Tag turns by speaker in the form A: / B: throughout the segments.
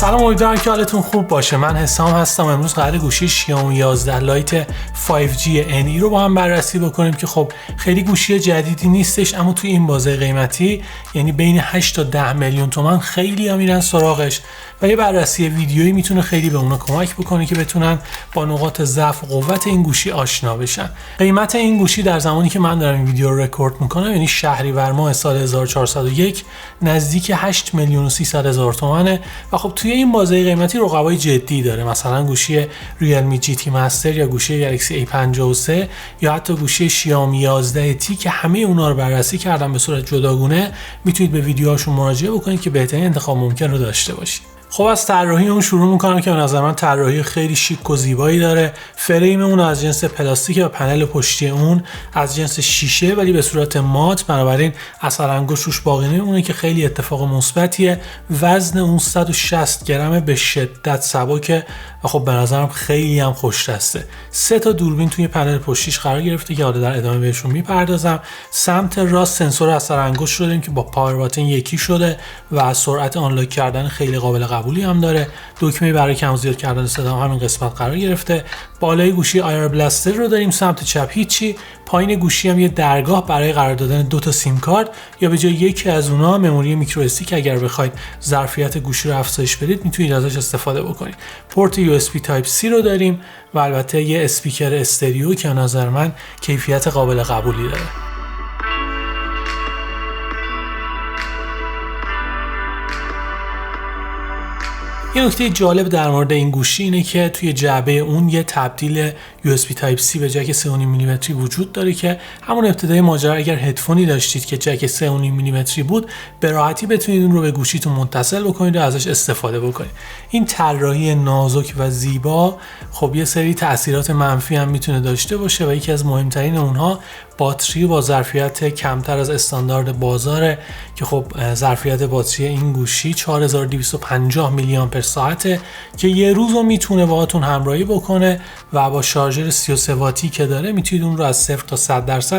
A: سلام، امیدوارم که حالتون خوب باشه. من حسام هستم. امروز قراره گوشی شیائومی 11 لایت 5G NE رو با هم بررسی بکنیم که خب خیلی گوشی جدیدی نیستش، اما توی این بازه قیمتی یعنی بین 8 تا 10 میلیون تومان خیلی ها میرن سراغش و یه بررسی ویدیویی میتونه خیلی به اونا کمک بکنه که بتونن با نقاط ضعف و قوت این گوشی آشنا بشن. قیمت این گوشی در زمانی که من دارم این ویدیو رو رکورد میکنم یعنی شهریور ماه سال 1401 نزدیک 8 میلیون و 300 هزار تومانه و خب توی این بازه قیمتی رقبای جدی داره، مثلا گوشی ریلمی جی تی مستر یا گوشی گلکسی A53 یا حتی گوشی شیائومی 11 تی که همه اونا رو بررسی کردم به صورت جداگونه. میتونید به ویدیوهاشون مراجعه بکنید که بهترین انتخاب ممکن رو داشته باشید. خب از طراحی اون شروع میکنم که به نظر من طراحی خیلی شیک و زیبایی داره. فریم اون از جنس پلاستیک و پنل پشتی اون از جنس شیشه ولی به صورت مات، بنابراین اثر انگشت روش باقی نمیمونه که خیلی اتفاق مثبتیه. وزن اون 160 گرمه، به شدت سبکه و خب به نظرم خیلی هم خوش دسته. 3 تا دوربین توی پنل پشتیش قرار گرفته که حالا در ادامه بهشون میپردازم. سمت راست سنسور اثر انگشت رو داریم که با پاور باتن یکی شده و سرعت آنلاک کردن خیلی قابل قبولی هم داره. دکمه برای کم و زیاد کردن صدا همین قسمت قرار گرفته. بالای گوشی آیر بلاستر رو داریم، سمت چپ هیچی. پایین گوشی هم یه درگاه برای قرار دادن 2 تا سیم کارت یا به جای یکی از اونها مموری میکرو اس دی که اگر بخواید ظرفیت گوشی رو افزایش بدید میتونید ازش استفاده بکنید. پورت یو اس بی تایپ سی رو داریم و البته یه اسپیکر استریو که نظر من کیفیت قابل قبولی داره. یه نکته جالب در مورد این گوشی اینه که توی جعبه اون یه تبدیل USB Type-C به جک 3.5 میلیمتری وجود داره که همون ابتدای ماجرا اگر هدفونی داشتید که جک 3.5 میلیمتری بود به راحتی بتونید اون رو به گوشیتون متصل بکنید و ازش استفاده بکنید. این طراحی نازک و زیبا خب یه سری تأثیرات منفی هم میتونه داشته باشه و یکی از مهمترین اونها باتری با ظرفیت کمتر از استاندارد بازاره که خب ظرفیت باتری این گوشی 4250 میلی آمپر ساعته که یه روز رو میتونه باهاتون همراهی بکنه و با شارژر 33 واتی که داره میتونید اون رو از 0 تا 100%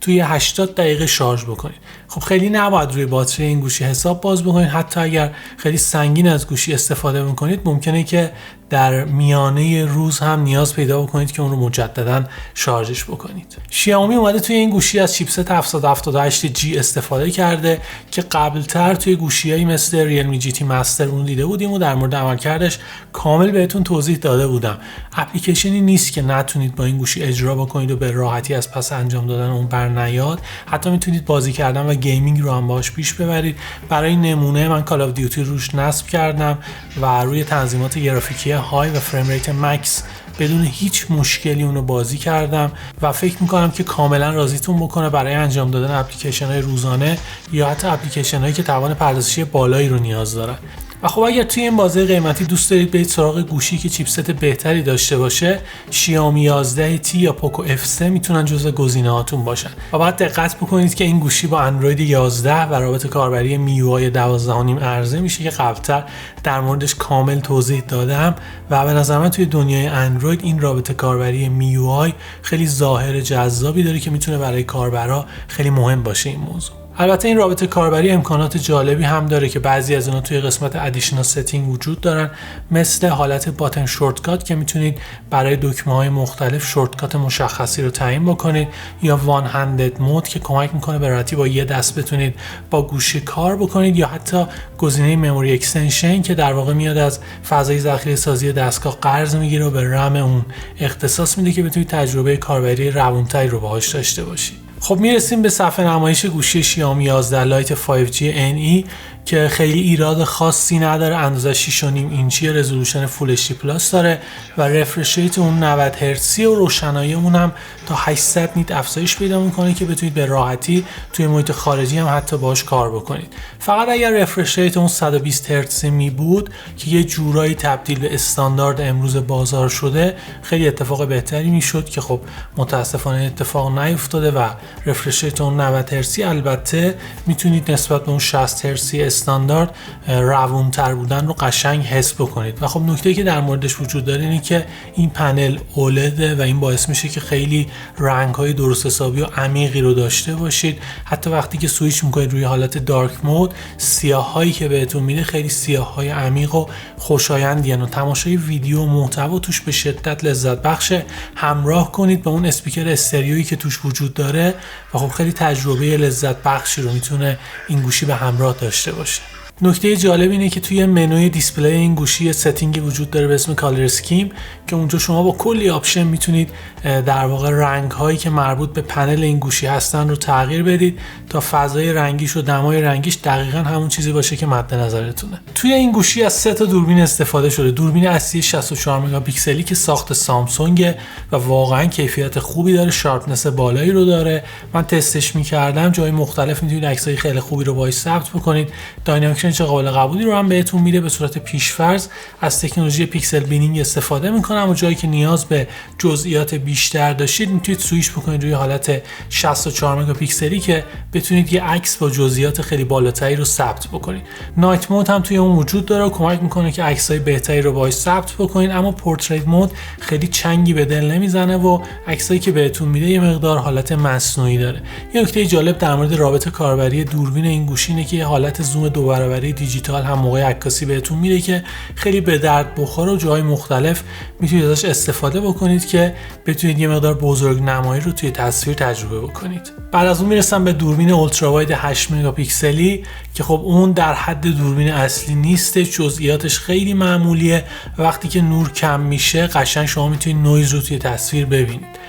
A: توی 80 دقیقه شارژ بکنید. خب خیلی نباید روی باتری این گوشی حساب باز بکنید. حتی اگر خیلی سنگین از گوشی استفاده میکنید ممکنه که در میانه روز هم نیاز پیدا بکنید که اون رو مجددا شارژش بکنید. شیائومی اومده توی این گوشی از چیپست 778G استفاده کرده که قبلتر توی گوشیایی مثل ریلمی جی تی مستر اون دیده بودیم و در مورد عملکردش کامل بهتون توضیح داده بودم. اپلیکیشنی نیست که نتونید با این گوشی اجرا بکنید و به راحتی از پس انجام دادن اون بر نیاد. حتی میتونید بازی کردن و گیمینگ رو هم باهاش پیش ببرید. برای نمونه من کال آف دیوتی روش نصب کردم و روی تنظیمات گرافیکی های و فریم ریت مکس بدون هیچ مشکلی اونو بازی کردم و فکر میکنم که کاملا راضیتون بکنه برای انجام دادن اپلیکیشن های روزانه یا حتی اپلیکیشن هایی که توان پردازشی بالایی رو نیاز دارن. و خب اگر توی این بازه قیمتی دوست دارید برید سراغ گوشی که چیپست بهتری داشته باشه، شیائومی 11 تی یا پوکو F3 میتونن جزو گزینه‌هاتون باشن. و باید دقت بکنید که این گوشی با اندروید 11 و رابط کاربری MIUI 12.5 عرضه میشه که قبلتر در موردش کامل توضیح دادم و به نظر من توی دنیای اندروید این رابط کاربری MIUI خیلی ظاهر جذابی داره که میتونه برای کاربرا خیلی مهم باشه این موضوع. البته این رابط کاربری امکانات جالبی هم داره که بعضی از اونها توی قسمت ادیشنال ستینگ وجود دارن، مثل حالت باتن شورتکات که میتونید برای دکمه‌های مختلف شورتکات مشخصی رو تعیین بکنید، یا وان هندد مود که کمک میکنه به راحتی با یه دست بتونید با گوشی کار بکنید، یا حتی گزینه مموری اکستنشن که در واقع میاد از فضای ذخیره سازی دستگاه قرض میگیره و به رم اون اختصاص میده که بتونید تجربه کاربری روونتری رو باهاش داشته باشید. خب میرسیم به صفحه نمایش گوشی شیائومی 11 لایت 5G NE که خیلی ایراد خاصی نداره. اندازه 6.5 اینچی، رزولوشن فول اچ دی پلاس داره و رفرش ریت اون 90 هرتزی و روشنایی اون هم تا 800 نیت افزایش پیدا میکنه که بتونید به راحتی توی محیط خارجی هم حتی باهاش کار بکنید. فقط اگر رفرش ریت اون 120 هرتزی می بود که یه جورایی تبدیل به استاندارد امروز بازار شده خیلی اتفاق بهتری میشد که خب متاسفانه اتفاق نیفتاده و رفرش ریت اون 90 هرتزی البته میتونید نسبت به اون 60 هرتزی استاندارد روونتر بودن رو قشنگ حس بکنید. و خب نکته‌ای که در موردش وجود داره اینه که این پنل اولده و این باعث میشه که خیلی رنگ‌های درست حسابی و عمیقی رو داشته باشید. حتی وقتی که سویچ میکنید روی حالت دارک مود، سیاهایی که بهتون میده خیلی سیاه‌های عمیق و خوشایندی و تماشای ویدیو و محتوا توش به شدت لذت بخشه. همراه کنید به اون اسپیکر استریویی که توش وجود داره و خب خیلی تجربه لذت بخشی رو میتونه این گوشی به همراه داشته باشه. نکته جالب اینه که توی منوی دیسپلی این گوشی ستینگی وجود داره به اسم کالر اسکیم که اونجا شما با کلی آپشن میتونید در واقع رنگ هایی که مربوط به پنل این گوشی هستن رو تغییر بدید تا فضای رنگیش و دمای رنگیش دقیقاً همون چیزی باشه که مد نظرتونه. توی این گوشی از 3 تا دوربین استفاده شده. دوربین اصلی 64 مگاپیکسلی که ساخت سامسونگ و واقعاً کیفیت خوبی داره، شارپنس بالایی رو داره. من تستش می‌کردم، جای مختلف میتونید عکسای خیلی خوبی رو باهاش ثبت بکنید. داینامیک رنج قابل قبولی رو هم بهتون میده. به صورت پیش‌فرض از تکنولوژی پیکسل بینینگ استفاده می‌کنم و جایی که نیاز به جزئیات بیشتر داشتید میتونید سویچ بکنید روی حالت 64 مگاپیکسلی که بتونید یه عکس با جزئیات خیلی بالاتری رو ثبت بکنید. نایت مود هم توی اون وجود داره و کمک میکنه که عکسای بهتری رو باهاش ثبت بکنید، اما پورتریت مود خیلی چنگی به دل نمیزنه و عکسایی که بهتون میده یه مقدار حالت مصنوعی داره. یه نکته جالب در مورد رابط کاربری دوربین این گوشی اینه که یه حالت زوم 2 برابری دیجیتال هم موقع عکاسی بهتون میده که خیلی به درد بخوره و جای مختلف میتونید ازش استفاده بکنید که بتونید یه مقدار بزرگ نمایی رو توی تصویر تجربه بکنید. بعد از اون میرسم به دوربین اولترا واید 8 مگاپیکسلی که خب اون در حد دوربین اصلی نیسته، جزئیاتش خیلی معمولیه. وقتی که نور کم میشه قشنگ شما میتونید نویز رو توی تصویر ببینید.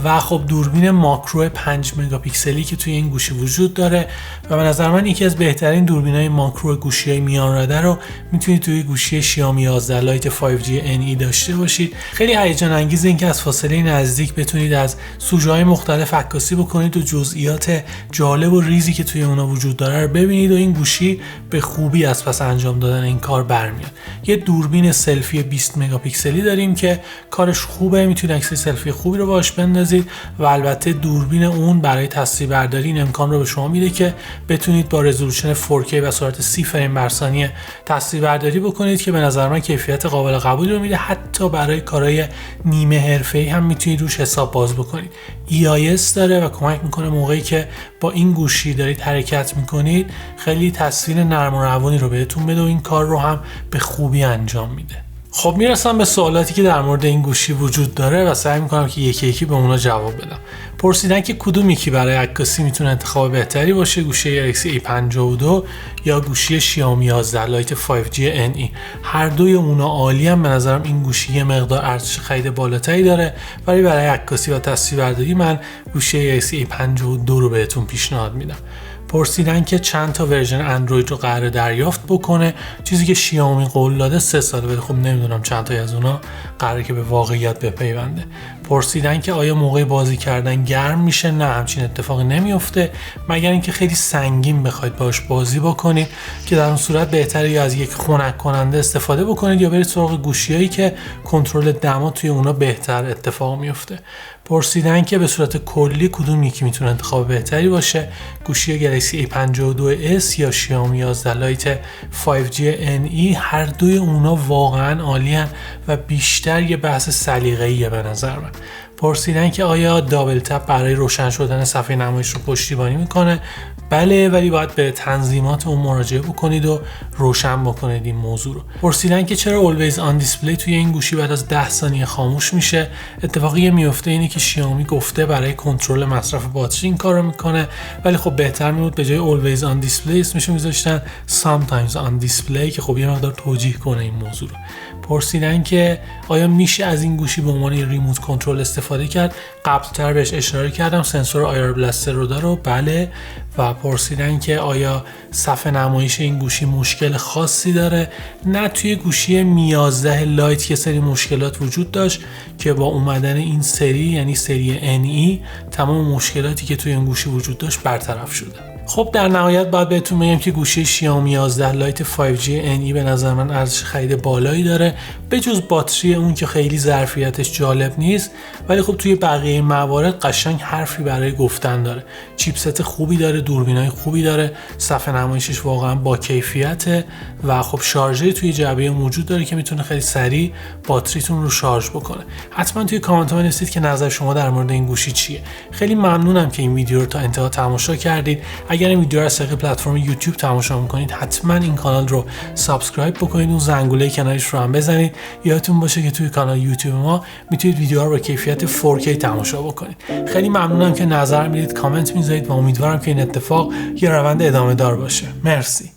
A: و خب دوربین ماکرو 5 مگاپیکسلی که توی این گوشی وجود داره و به نظر من یکی از بهترین دوربینای ماکرو گوشی‌های میان رده رو میتونید توی گوشی شیائومی 11 لایت 5G NE داشته باشید. خیلی هیجان انگیزه اینکه از فاصله نزدیک بتونید از سوژه‌های مختلف عکاسی بکنید و جزئیات جالب و ریزی که توی اونها وجود داره رو ببینید و این گوشی به خوبی از پس انجام دادن این کار برمیاد. یه دوربین سلفی 20 مگاپیکسلی داریم که کارش خوبه، میتونید عکس سلفی خوبی رو باهاش بندازید و البته دوربین اون برای تصویربرداری این امکان رو به شما میده که بتونید با رزولوشن 4K و سرعت 30 فریم بر ثانیه تصویربرداری بکنید که به نظر من کیفیت قابل قبولی رو میده. حتی برای کارهای نیمه حرفه‌ای هم میتونید روش حساب باز بکنید. EIS داره و کمک میکنه موقعی که با این گوشی دارید حرکت میکنید خیلی تصویر نرم و روانی رو بهتون بده و این کار رو هم به خوبی انجام میده. خب میرسم به سوالاتی که در مورد این گوشی وجود داره و سعی میکنم که یکی یکی به اونا جواب بدم. پرسیدن که کدوم یکی برای عکاسی میتونه انتخاب بهتری باشه، گوشی گلکسی A52 یا گوشی شیائومی 11 لایت 5G NE. هر دوی اونا عالی هم. به نظرم این گوشی یه مقدار ارزش خرید بالاتری داره ولی برای عکاسی و تصویربرداری من گوشی گلکسی A52 رو بهتون پیشنهاد میدم. پرسیدن که چند تا ورژن اندروید رو قراره دریافت بکنه، چیزی که شیائومی قول داده 3 ساله ولی خب نمیدونم چند تا از اونا قراره که به واقعیت بپیونده. پرسیدن که آیا موقع بازی کردن گرم میشه؟ نه، همچین اتفاقی نمیفته مگر اینکه خیلی سنگین بخواید باش بازی بکنید که در اون صورت بهتره یا از یک خنک کننده استفاده بکنید یا برید سراغ گوشیایی که کنترل دما توی اونا بهتر اتفاق میفته. پرسیدن که به صورت کلی کدوم یکی میتونه انتخاب بهتری باشه، گوشی گلکسی A52s یا شیائومی 11 لایت 5G NE. هر دوی اونا واقعا عالی‌ان و بیشتر یه بحث سلیقه‌ایه به نظر من. پرسیدن که آیا دابل تپ برای روشن شدن صفحه نمایش رو پشتیبانی میکنه؟ بله، ولی باید به تنظیمات اون مراجعه بکنید و روشن بکنید این موضوع رو. پرسیدن که چرا Always On Display توی این گوشی بعد از 10 ثانیه خاموش میشه؟ اتفاقی میفته اینه که شیائومی گفته برای کنترل مصرف باتری این کارو میکنه، ولی خب بهتر میبود به جای Always On Display اسمش رو میذاشتن Sometimes On Display که خب یه مقدار توجیه کنه این موضوع رو. پرسیدن که آیا میشه از این گوشی به عنوان ریموت کنترل استفاده کرد؟ قبلتر بهش اشاره کردم، سنسور آیر بلاستر رو داره. بله. و پرسیدن که آیا صفحه نمایش این گوشی مشکل خاصی داره؟ نه، توی گوشی می 11 لایت که سری مشکلات وجود داشت که با اومدن این سری یعنی سری NE تمام مشکلاتی که توی این گوشی وجود داشت برطرف شده. خب در نهایت باید بهتون بگم که گوشی شیائومی 11 لایت 5G NE به نظر من ارزش خرید بالایی داره، به جز باتری اون که خیلی ظرفیتش جالب نیست، ولی خب توی بقیه موارد قشنگ حرفی برای گفتن داره. چیپست خوبی داره، دوربینای خوبی داره، صفحه نمایشش واقعا با کیفیته و خب شارژری توی جعبه موجود داره که میتونه خیلی سریع باتریتون رو شارژ بکنه. حتما توی کامنت ها بنویسید که نظر شما در مورد این گوشی چیه. خیلی ممنونم که این ویدیو رو تا انتها تماشا کردید. اگر این ویدیو رو از طریق پلتفرم یوتیوب تماشا میکنید حتما این کانال رو سابسکرایب بکنید، اون زنگوله کنارش رو هم بزنید. یادتون باشه که توی کانال یوتیوب ما میتونید ویدیوها رو با کیفیت 4K تماشا بکنید. خیلی ممنونم که نظر میدید، کامنت میذارید و امیدوارم که این اتفاق یه روند ادامه دار باشه. مرسی.